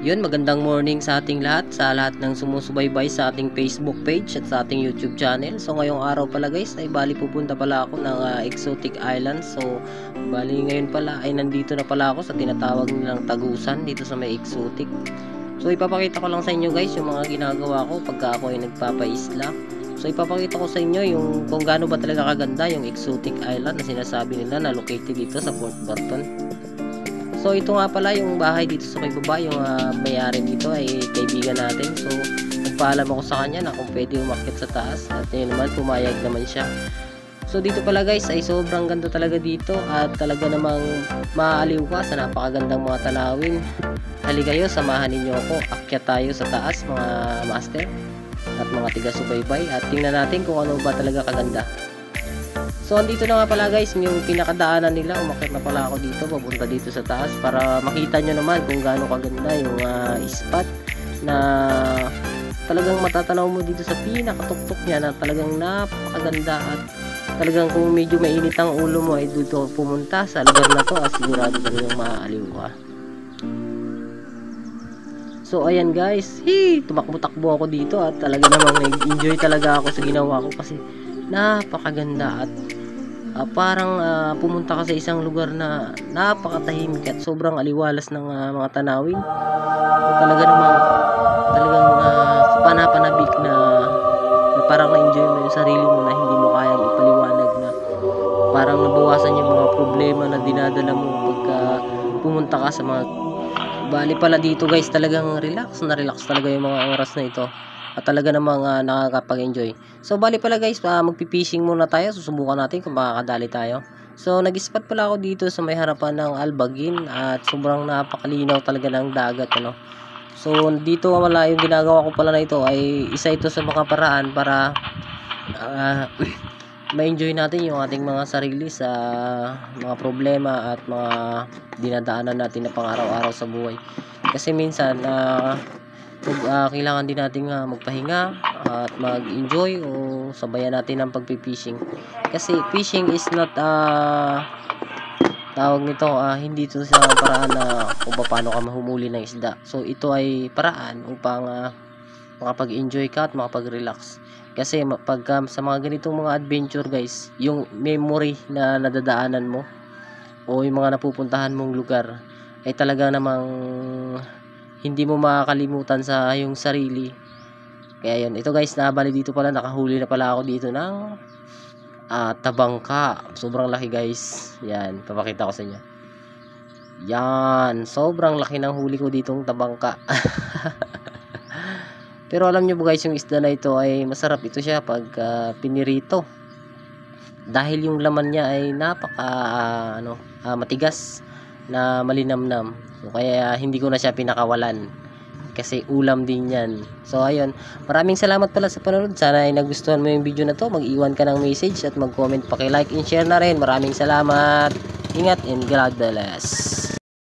Yun, magandang morning sa ating lahat, sa lahat ng sumusubaybay sa ating Facebook page at sa ating YouTube channel. So ngayong araw pala guys, ay bali pupunta pala ako ng Exotic Islands. So bali ngayon pala ay nandito na pala ako sa tinatawag nilang Tagusan dito sa may Exotic. So ipapakita ko lang sa inyo guys yung mga ginagawa ko pagka ako ay nagpapaisla. So ipapakita ko sa inyo yung kung gaano ba talaga kaganda yung Exotic Island na sinasabi nila na located dito sa Port Barton. So ito nga pala yung bahay dito sa may baba, yung may-ari dito ay kaibigan natin. So nagpaalam ako sa kanya na kung pwede umakyat sa taas at yun naman, pumayag naman siya. So dito pala guys ay sobrang ganda talaga dito at talaga namang maaaliw ka sa napakagandang mga tanawin. Halika kayo, samahan ninyo ako, akyat tayo sa taas mga master at mga tiga-subaybay at tingnan natin kung ano ba talaga kaganda. So andito na nga pala guys yung pinakadaanan nila, umakyat na pala ako dito, papunta dito sa taas para makita nyo naman kung gaano kaganda yung spot na talagang matatanaw mo dito sa pinakatuktok niya na talagang napakaganda at talagang kung medyo mainit ang ulo mo ay dito pumunta sa lugar na to at sigurado talagang maaaliw ka. So ayan guys, tumakbo-takbo ako dito at talaga namang nag-enjoy talaga ako sa ginawa ko kasi napakaganda at parang pumunta ka sa isang lugar na napakatahimik at sobrang aliwalas ng mga tanawin. Talaga namang talagang panapanabik na parang na-enjoy mo yung sarili mo na hindi mo kayang ipaliwanag, na parang nabawasan yung mga problema na dinadala mo pagka pumunta ka sa mga bali pala dito guys. Talagang relax na relax talaga yung mga oras na ito at talaga namang nakakapag-enjoy. So bali pala guys, magpi-fishing muna tayo. Susubukan natin kung makakadali tayo. So nag-spot pala ako dito sa may harapan ng Albagin at sobrang napakalinaw talaga ng dagat, ano. So dito wala, yung ginagawa ko pala na ito ay isa ito sa mga paraan para ma-enjoy natin yung ating mga sarili sa mga problema at mga dinadaanan natin na pang-araw-araw sa buhay. Kasi minsan kailangan din natin magpahinga at mag-enjoy o sabayan natin ang pagpipishing. Kasi fishing is not tawag nito, hindi ito sa paraan na kung paano ka mahumuli ng isda. So ito ay paraan upang makapag-enjoy ka at makapag-relax. Kasi pag sa mga ganitong mga adventure guys, yung memory na nadadaanan mo o yung mga napupuntahan mong lugar ay talaga namang hindi mo makakalimutan sa yung sarili. Kaya yun, ito guys, nabali dito pala, nakahuli na pala ako dito ng tabangka. Sobrang laki guys. Yan, papakita ko sa inyo. Yan, sobrang laki ng huli ko ditong tabangka. Pero alam nyo po guys, yung isda na ito ay masarap ito siya pag pinirito. Dahil yung laman niya ay napaka matigas na malinamnam. So, kaya hindi ko na siya pinakawalan kasi ulam din yan. So ayun, maraming salamat pala sa panonood. Sana ay nagustuhan mo yung video na to. Mag-iwan ka ng message at mag-comment, paki-like and share na rin. Maraming salamat. Ingat and God bless.